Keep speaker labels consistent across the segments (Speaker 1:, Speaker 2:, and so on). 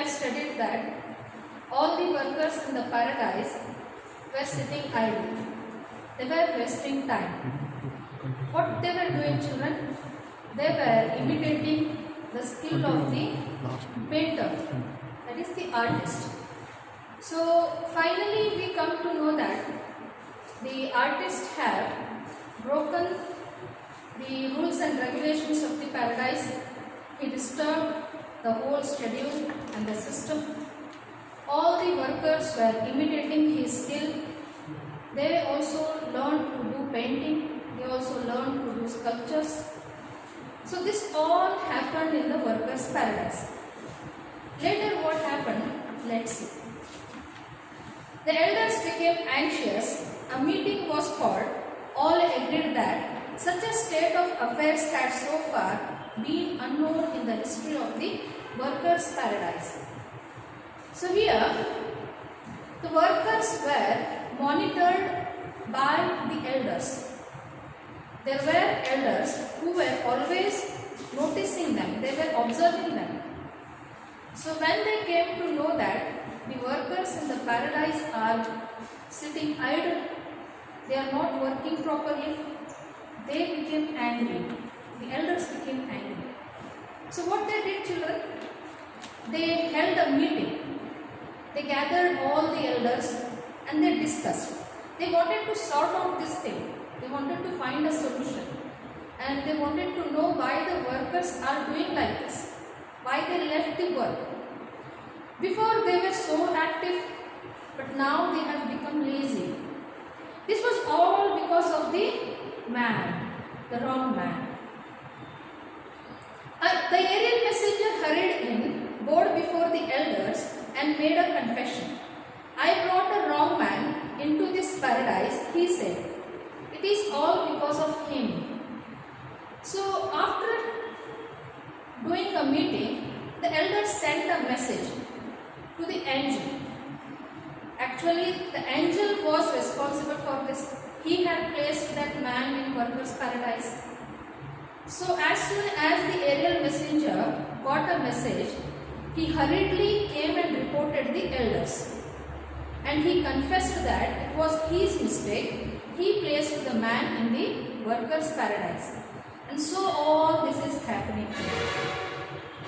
Speaker 1: have studied that all the workers in the paradise were sitting idle. They were wasting time. What they were doing, children? They were imitating the skill of the painter, that is the artist. So finally we come to know that the artists have broken the rules and regulations of the paradise. He disturbed the whole schedule and the system. All the workers were imitating his skill. They also learned to do painting. They also learned to do sculptures. So this all happened in the workers' paradise. Later what happened? Let's see. The elders became anxious. A meeting was called. All agreed that such a state of affairs had so far been unknown in the history of the workers' paradise. So here, the workers were monitored by the elders. There were elders who were always noticing them, they were observing them. So when they came to know that the workers in the paradise are sitting idle, they are not working properly, they became angry. The elders became angry. So what they did, children? They held a meeting. They gathered all the elders and they discussed. They wanted to sort out this thing. They wanted to find a solution. And they wanted to know why the workers are doing like this. Why they left the work. Before they were so active, but now they have become lazy. This was all because of the man, the wrong man. The aerial messenger hurried in, bowed before the elders and made a confession. I brought a wrong man into this paradise, he said. It is all because of him. So after doing a meeting, the elders sent a message to the angel. Actually, the angel was responsible for this. He had placed that man in workers' paradise. So as soon as the aerial messenger got a message, he hurriedly came and reported the elders. And he confessed that it was his mistake. He placed the man in the workers' paradise. And so all this is happening.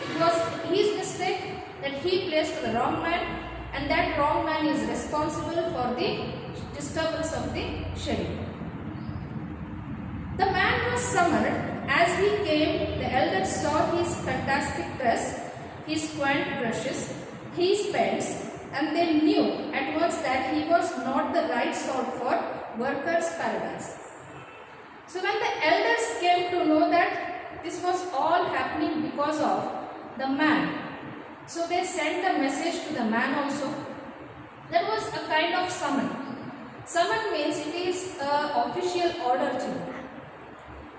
Speaker 1: It was his mistake that he placed the wrong man, and that wrong man is responsible for the disturbance of the schedule. The man was summoned. As he came, the elders saw his fantastic dress, his quaint brushes, his pens, and they knew at once that he was not the right sort for workers' paradise. So when the elders came to know that this was all happening because of the man, so they sent a message to the man also. That was a kind of summon. Summon means it is an official order to them.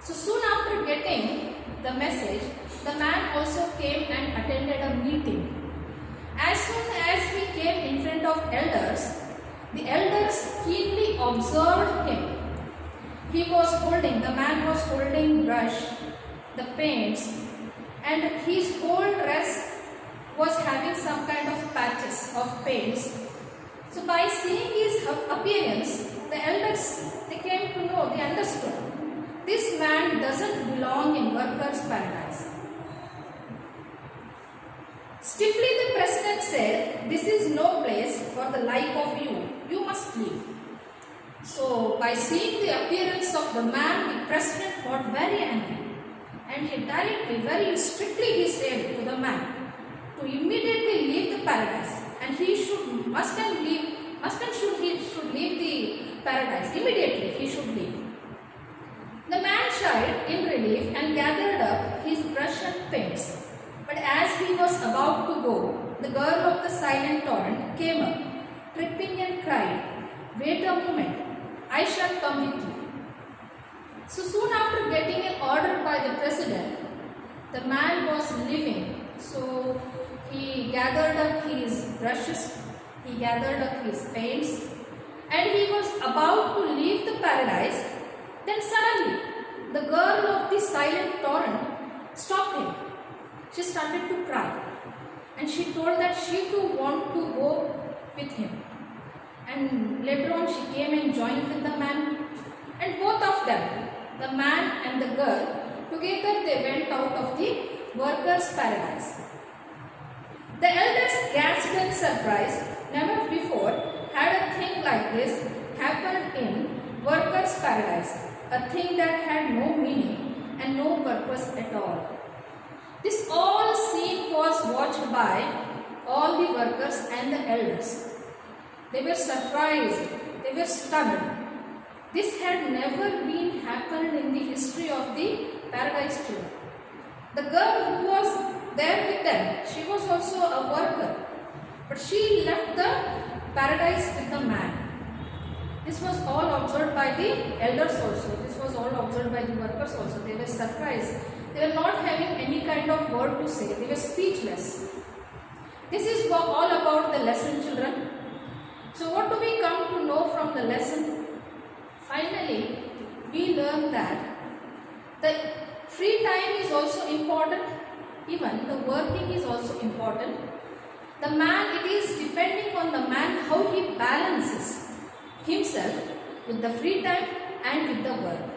Speaker 1: So soon after getting the message, the man also came and attended a meeting. As soon as he came in front of elders, the elders keenly observed him. The man was holding brush, the paints, and his whole dress was having some kind of patches of paints. So by seeing his appearance, the elders, they came to know, they understood. This man doesn't belong in workers' paradise. Stiffly the president said, this is no place for the like of you. You must leave. So by seeing the appearance of the man, the president got very angry. And he directly, very strictly he said to the man to immediately leave the paradise. And he should leave the paradise. Immediately he should leave. The man shied in relief and gathered up his brush and paints. But as he was about to go, the girl of the silent torrent came up, tripping and cried, wait a moment, I shall come with you. So soon after getting an order by the president, the man was leaving. So he gathered up his brushes, he gathered up his paints, and he was about to leave the paradise. Then suddenly, the girl of the silent torrent stopped him. She started to cry. and she told that she too want to go with him. And later on she came and joined with the man, and both of them, the man and the girl, together they went out of the workers' paradise. The elders gasped in surprise. Never before had a thing like this happened in workers' paradise, a thing that had no meaning and no purpose at all. This all scene was watched by all the workers and the elders. They were surprised, they were stunned. This had never been happened in the history of the paradise children. The girl who was there with them, she was also a worker, but she left the paradise with the man. This was all observed by the elders also. This was all observed by the workers also. They were surprised. They were not having any kind of word to say. They were speechless. This is all about the lesson, children. So what do we come to know from the lesson? Finally, we learn that the free time is also important. Even the working is also important. The man, it is depending on the man how he balances himself with the free time and with the work.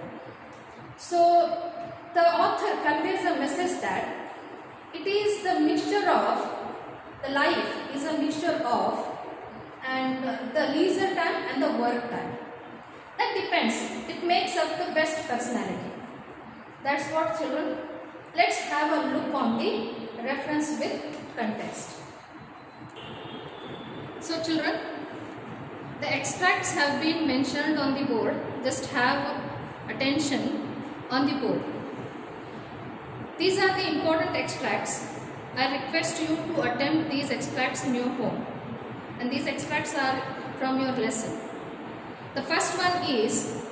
Speaker 1: So the author conveys a message that it is the mixture of, the life is a mixture of and the leisure time and the work time. That depends. It makes up the best personality. That's what, children. Let's have a look on the reference with context. So children, the extracts have been mentioned on the board. Just have attention on the board. These are the important extracts. I request you to attempt these extracts in your home. And these extracts are from your lesson. The first one is,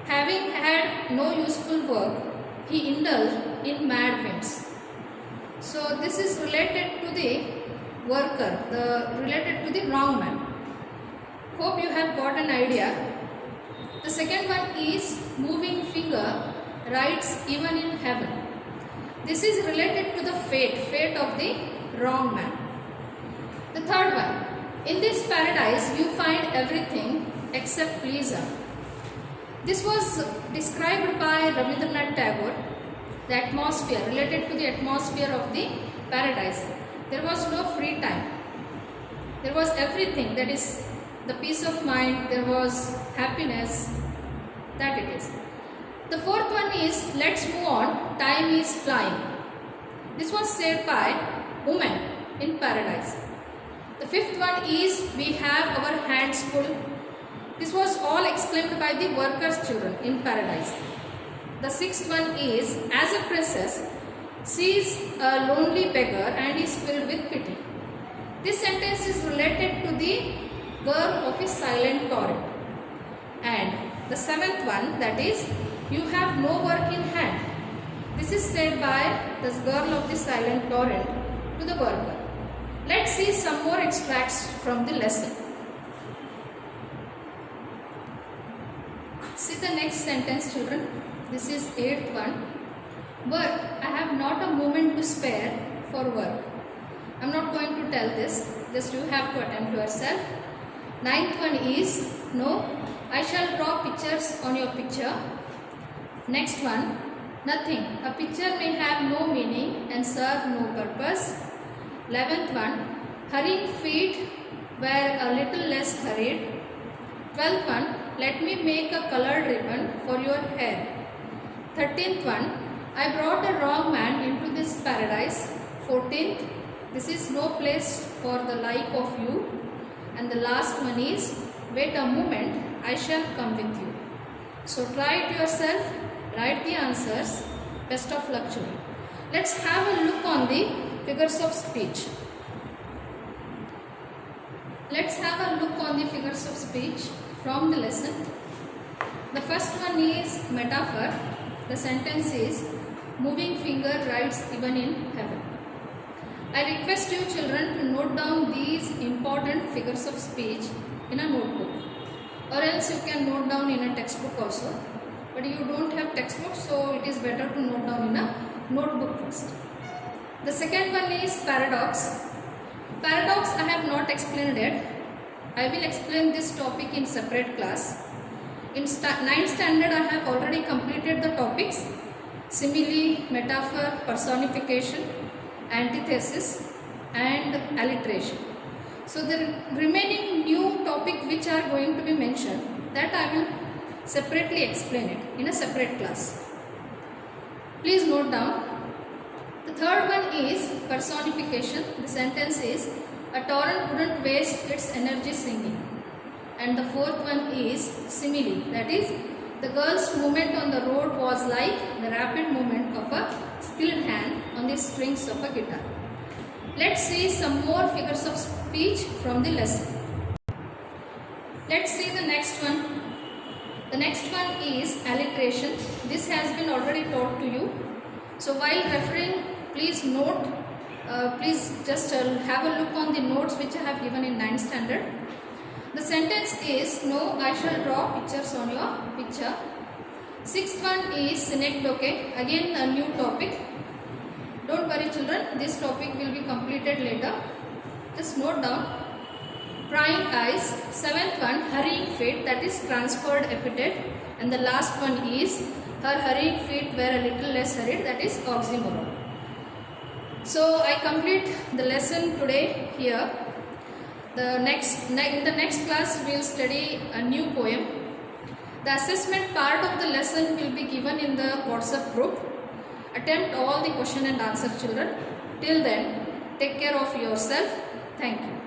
Speaker 1: having had no useful work, he indulged in mad whims. So this is related to the worker, related to the wrong man. Hope you have got an idea. The second one is, moving finger writes even in heaven. This is related to the fate of the wrong man. The third one, in this paradise you find everything except pleasure. This was described by Rabindranath Tagore, the atmosphere, related to the atmosphere of the paradise. There was no free time. There was everything, that is the peace of mind, there was happiness, that it is. The fourth one is, let's move on, time is flying. This was said by women in paradise. The fifth one is, we have our hands full. This was all exclaimed by the workers' children in paradise. The sixth one is, as a princess sees a lonely beggar and is filled with pity. This sentence is related to the girl of a silent torrent. And the seventh one, that is, you have no work in hand. This is said by this girl of the silent torrent to the worker. Let's see some more extracts from the lesson. See the next sentence, children. This is 8th one. Work, I have not a moment to spare for work. I am not going to tell this, just you have to attempt yourself. 9th one is, no, I shall draw pictures on your picture. Next one, nothing, a picture may have no meaning and serve no purpose. 11th one, hurrying feet were a little less hurried. 12th one, let me make a colored ribbon for your hair. 13th one, I brought a wrong man into this paradise. 14th, this is no place for the like of you. And the last one is, wait a moment, I shall come with you. So try it yourself, write the answers. Best of luck, children. Let's have a look on the figures of speech. Let's have a look on the figures of speech from the lesson. The first one is metaphor. The sentence is, moving finger writes even in heaven. I request you children to note down these important figures of speech in a notebook, or else you can note down in a textbook also, but you don't have textbook, so it is better to note down in a notebook first. The second one is paradox. Paradox I have not explained yet. I will explain this topic in separate class. In 9th standard I have already completed the topics simile, metaphor, personification, antithesis and alliteration. So the remaining new topic which are going to be mentioned, that I will separately explain it in a separate class. Please note down. The third one is personification. The sentence is, a torrent wouldn't waste its energy singing. And the fourth one is simile. That is, the girl's movement on the road was like the rapid movement of a skilled hand on the strings of a guitar. Let's see some more figures of speech from the lesson. Let's see the next one. The next one is alliteration. This has been already taught to you. So while referring, please note, please just have a look on the notes which I have given in 9th standard. The sentence is, no, I shall draw pictures on your picture. Sixth one is synecdoche, again a new topic. Don't worry children, this topic will be completed later. Just note down. Prying eyes. Seventh one, hurrying feet, that is transferred epithet. And the last one is, her hurrying feet were a little less hurried, that is oxymoron. So I complete the lesson today here. In the next class we will study a new poem. The assessment part of the lesson will be given in the WhatsApp group. Attempt all the question and answer children. Till then, take care of yourself. Thank you.